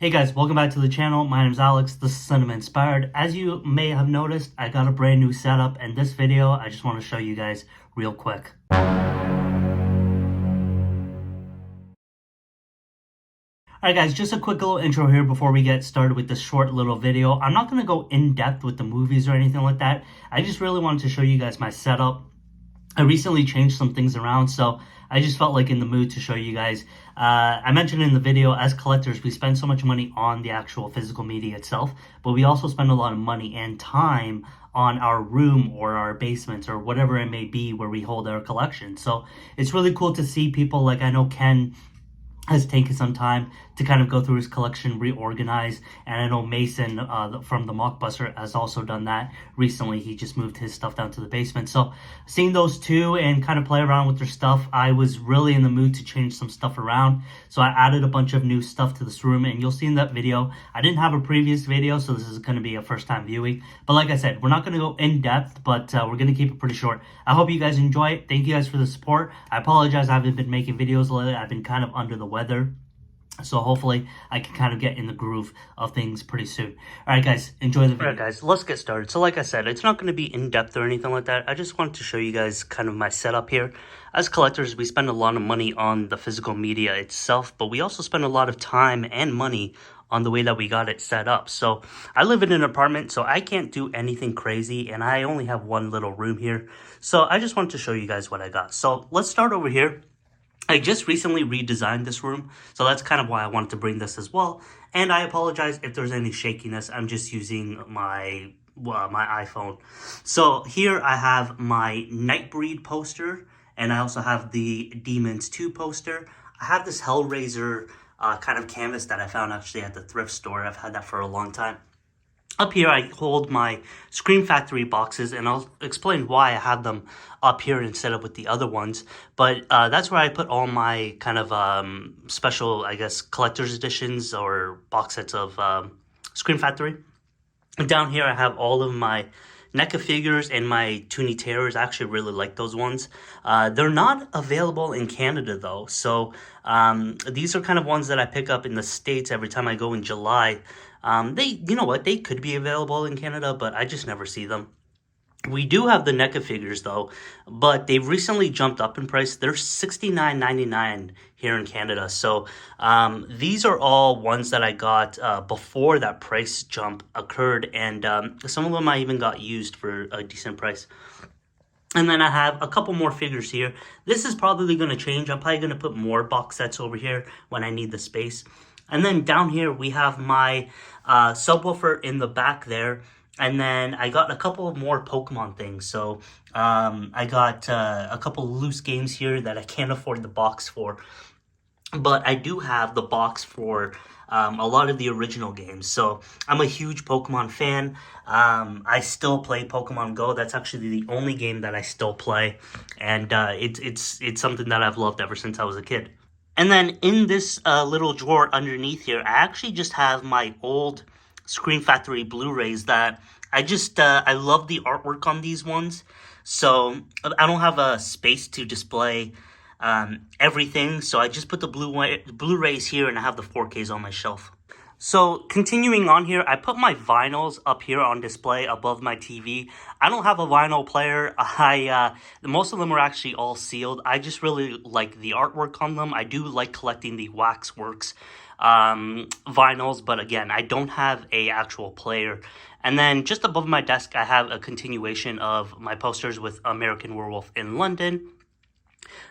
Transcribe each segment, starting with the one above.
Hey guys, welcome back to the channel. My name is Alex. This is Cinema Inspired. As you may have noticed, I got a brand new setup, and this video I just want to show you guys real quick. Alright guys, just a quick little intro here before we get started with this short little video. I'm not going to go in depth with the movies or anything like that. I just really wanted to show you guys my setup. I recently changed some things around, so I just felt like in the mood to show you guys. I mentioned in the video, as collectors, we spend so much money on the actual physical media itself, but we also spend a lot of money and time on our room or our basements or whatever it may be where we hold our collection. So it's really cool to see people like, I know Ken has taken some time to kind of go through his collection, reorganize, and I know Mason from the Mockbuster has also done that recently. He just moved his stuff down to the basement. So seeing those two and kind of play around with their stuff, I was really in the mood to change some stuff around. So I added a bunch of new stuff to this room, and you'll see in that video. I didn't have a previous video, so this is going to be a first time viewing. But like I said, we're not going to go in depth, but we're going to keep it pretty short. I hope you guys enjoy it. Thank you guys for the support. I apologize I haven't been making videos lately. I've been kind of under the weather. So hopefully I can kind of get in the groove of things pretty soon. All right, guys, enjoy the video. All right, guys, let's get started. So like I said, it's not going to be in-depth or anything like that. I just wanted to show you guys kind of my setup here. As collectors, we spend a lot of money on the physical media itself, but we also spend a lot of time and money on the way that we got it set up. So I live in an apartment, so I can't do anything crazy, and I only have one little room here. So I just wanted to show you guys what I got. So let's start over here. I just recently redesigned this room, so that's kind of why I wanted to bring this as well. And I apologize if there's any shakiness. I'm just using my iPhone. So here I have my Nightbreed poster, and I also have the Demons 2 poster. I have this Hellraiser kind of canvas that I found actually at the thrift store. I've had that for a long time. Up here, I hold my Scream Factory boxes, and I'll explain why I have them up here instead of with the other ones. But that's where I put all my kind of special, I guess, collector's editions or box sets of Scream Factory. And down here, I have all of my NECA figures and my Toonie Terrors. I actually really like those ones. They're not available in Canada, though. So these are kind of ones that I pick up in the States every time I go in July. You know what, they could be available in Canada, but I just never see them. We do have the NECA figures though, but they've recently jumped up in price. They're $69.99 here in Canada. So these are all ones that I got before that price jump occurred, and some of them I even got used for a decent price. And then I have a couple more figures here. This is probably going to change. I'm probably going to put more box sets over here when I need the space. And then down here, we have my subwoofer in the back there. And then I got a couple of more Pokemon things. So I got a couple of loose games here that I can't afford the box for. But I do have the box for a lot of the original games. So I'm a huge Pokemon fan. I still play Pokemon Go. That's actually the only game that I still play. And it's something that I've loved ever since I was a kid. And then in this little drawer underneath here, I actually just have my old Scream Factory Blu-rays that I love the artwork on these ones. So I don't have a space to display everything. So I just put the Blu-rays here, and I have the 4Ks on my shelf. So continuing on here, I put my vinyls up here on display above my TV. I don't have a vinyl player. Most of them are actually all sealed. I just really like the artwork on them. I do like collecting the Waxworks vinyls, but again, I don't have a actual player. And then just above my desk, I have a continuation of my posters with American Werewolf in London.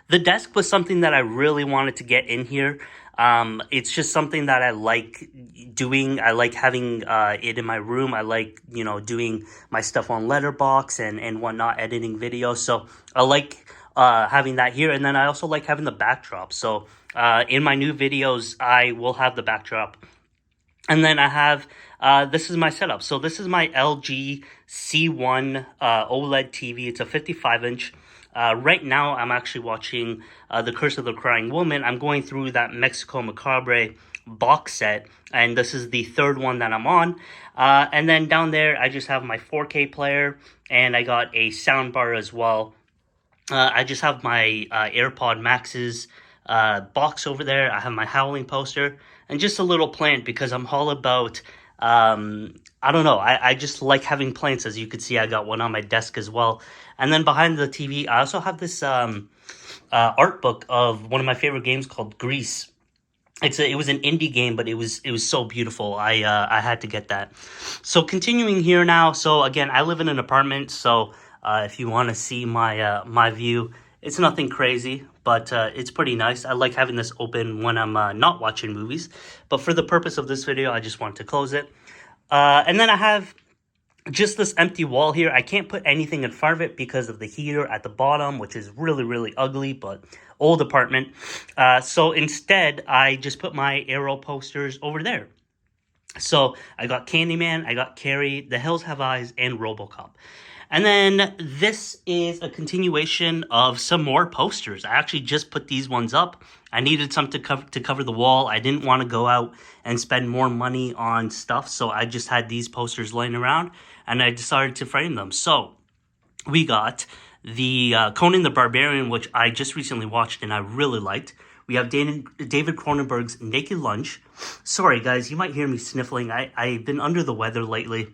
The desk was something that I really wanted to get in here. It's just something that I like doing. I like having it in my room. I like, doing my stuff on Letterboxd and whatnot, editing videos. So I like having that here. And then I also like having the backdrop. So in my new videos, I will have the backdrop. And then I have, this is my setup. So this is my LG C1 OLED TV. It's a 55-inch. Right now, I'm actually watching The Curse of the Crying Woman. I'm going through that Mexico Macabre box set, and this is the third one that I'm on. And then down there, I just have my 4K player, and I got a sound bar as well. I just have my AirPod Maxes box over there. I have my Howling poster and just a little plant because I'm all about, I don't know, I just like having plants. As you can see, I got one on my desk as well. And then behind the TV, I also have this art book of one of my favorite games called Grease. It was an indie game, but it was so beautiful. I had to get that. So continuing here now. So again, I live in an apartment. So if you want to see my view, it's nothing crazy, but it's pretty nice. I like having this open when I'm not watching movies. But for the purpose of this video, I just want to close it. And then I have just this empty wall here. I can't put anything in front of it because of the heater at the bottom, which is really, really ugly, but old apartment. So instead, I just put my Arrow posters over there. So I got Candyman, I got Carrie, The Hills Have Eyes, and RoboCop. And then this is a continuation of some more posters. I actually just put these ones up. I needed some to cover the wall. I didn't want to go out and spend more money on stuff, so I just had these posters laying around, and I decided to frame them. So we got the Conan the Barbarian, which I just recently watched and I really liked. We have David Cronenberg's Naked Lunch. Sorry, guys, you might hear me sniffling. I've been under the weather lately.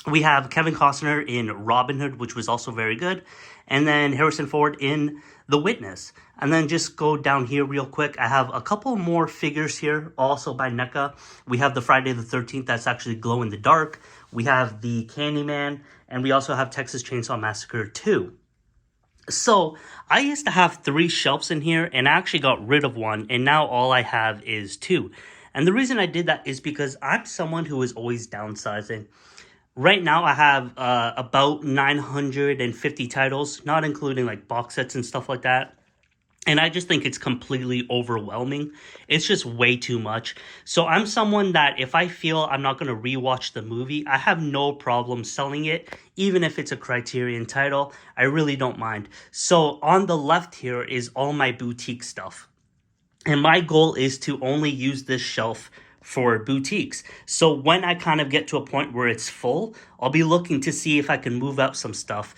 We have Kevin Costner in Robin Hood, which was also very good. And then Harrison Ford in The Witness. And then just go down here real quick. I have a couple more figures here, also by NECA. We have the Friday the 13th that's actually glow in the dark. We have the Candyman. And we also have Texas Chainsaw Massacre 2. So I used to have 3 shelves in here, and I actually got rid of one. And now all I have is 2. And the reason I did that is because I'm someone who is always downsizing. Right now, I have about 950 titles, not including like box sets and stuff like that. And I just think it's completely overwhelming. It's just way too much. So I'm someone that if I feel I'm not going to rewatch the movie, I have no problem selling it, even if it's a Criterion title. I really don't mind. So on the left here is all my boutique stuff. And my goal is to only use this shelf for boutiques. So when I kind of get to a point where it's full, I'll be looking to see if I can move out some stuff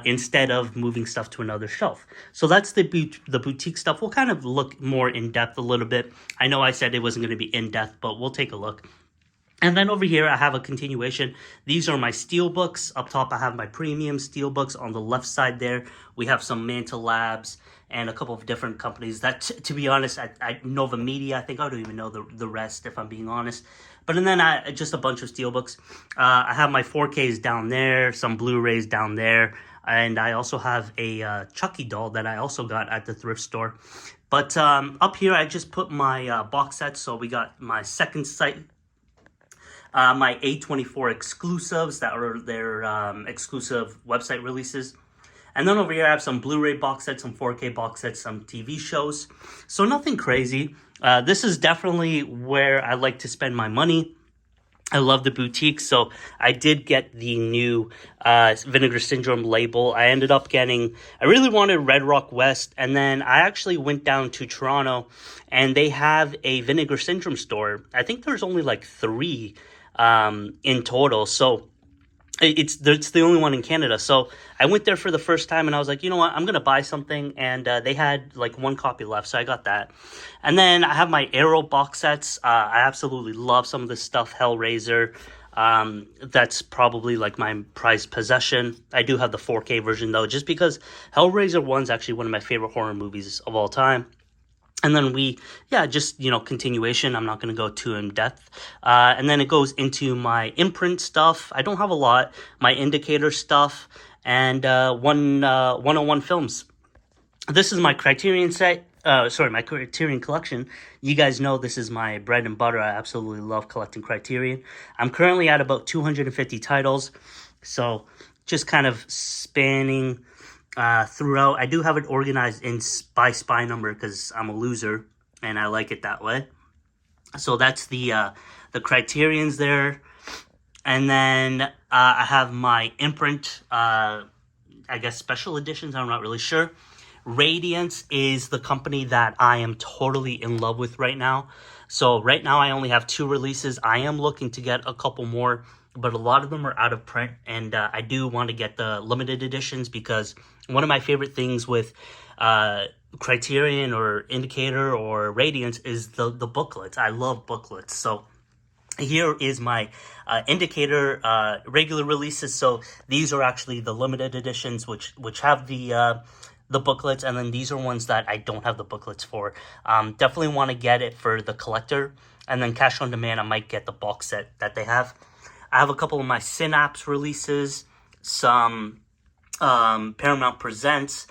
instead of moving stuff to another shelf. So that's the boutique stuff. We'll kind of look more in depth a little bit. I know I said it wasn't going to be in depth, but we'll take a look. And then over here, I have a continuation. These are my steel books. Up top, I have my premium steel books. On the left side there, we have some Manta Labs and a couple of different companies that, to be honest, Nova Media, I think I don't even know the rest, if I'm being honest. But and then just a bunch of steelbooks. I have my 4Ks down there, some Blu-rays down there, and I also have a Chucky doll that I also got at the thrift store. But up here, I just put my box sets. So we got my Second Sight, my A24 exclusives that are their exclusive website releases. And then over here, I have some Blu-ray box sets, some 4K box sets, some TV shows. So nothing crazy. This is definitely where I like to spend my money. I love the boutique, so I did get the new Vinegar Syndrome label. I ended up getting, I really wanted Red Rock West, and then I actually went down to Toronto, and they have a Vinegar Syndrome store. I think there's only like 3 in total, so it's the only one in Canada. So I went there for the first time and I was like, you know what, I'm going to buy something. And they had like 1 copy left. So I got that. And then I have my Arrow box sets. I absolutely love some of this stuff. Hellraiser. That's probably like my prized possession. I do have the 4K version though, just because Hellraiser 1's actually one of my favorite horror movies of all time. And then continuation. I'm not going to go too in depth. And then it goes into my imprint stuff. I don't have a lot. My indicator stuff and 101 films. This is my Criterion set. My Criterion collection. You guys know this is my bread and butter. I absolutely love collecting Criterion. I'm currently at about 250 titles. So just kind of spanning throughout. I do have it organized by spy number because I'm a loser and I like it that way. So that's the Criterions there. And then I have my imprint, I guess special editions. I'm not really sure. Radiance is the company that I am totally in love with right now. So right now I only have 2 releases. I am looking to get a couple more, but a lot of them are out of print. And I do want to get the limited editions because one of my favorite things with criterion or indicator or radiance is the booklets. I love booklets. So here is my indicator regular releases. So these are actually the limited editions, which have the booklets, and then these are ones that I don't have the booklets for. Definitely want to get it for the collector, and then cash on demand, I might get the box set that they have. I have a couple of my Synapse releases, some Paramount Presents.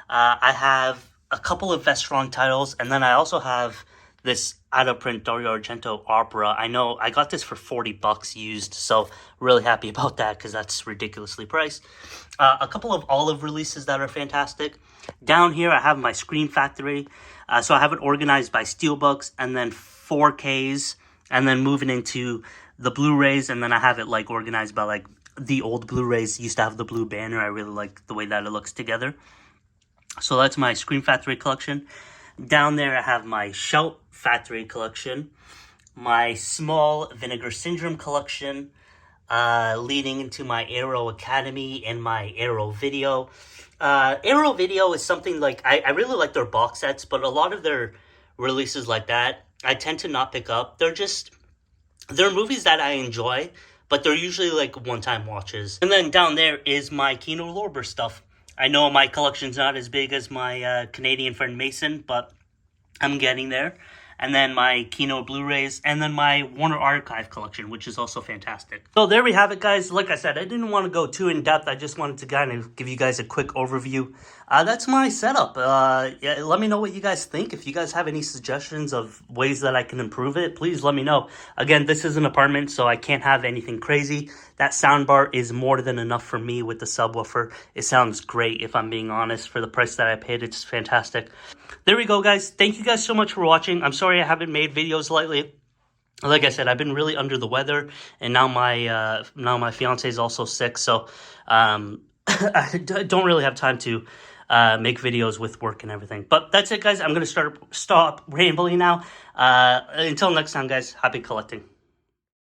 I have a couple of Vestron titles, and then I also have this out-of-print Dario Argento opera. I know I got this for $40 used, so really happy about that because that's ridiculously priced. A couple of Olive releases that are fantastic. Down here, I have my Screen Factory. So I have it organized by Steelbooks, and then 4Ks, and then moving into the Blu-rays, and then I have it like organized by like the old Blu-rays used to have the blue banner. I really like the way that it looks together. So that's my Screen Factory collection. Down there, I have my Shout Factory collection, my small Vinegar Syndrome collection, leading into my Arrow Academy and my Arrow Video. Arrow Video is something like, I really like their box sets, but a lot of their releases like that, I tend to not pick up. They're movies that I enjoy, but they're usually like one-time watches. And then down there is my Kino Lorber stuff. I know my collection's not as big as my Canadian friend Mason, but I'm getting there. And then my Kino Blu-rays, and then my Warner Archive collection, which is also fantastic. So there we have it, guys. Like I said, I didn't want to go too in-depth. I just wanted to kind of give you guys a quick overview. That's my setup. Yeah, let me know what you guys think. If you guys have any suggestions of ways that I can improve it, please let me know. Again, this is an apartment, so I can't have anything crazy. That soundbar is more than enough for me with the subwoofer. It sounds great, if I'm being honest. For the price that I paid, it's fantastic. There we go, guys. Thank you guys so much for watching. I'm sorry I haven't made videos lately. Like I said, I've been really under the weather, and now my fiance is also sick, so I don't really have time to make videos with work and everything. But that's it, guys. I'm gonna stop rambling now. Until next time, guys. Happy collecting.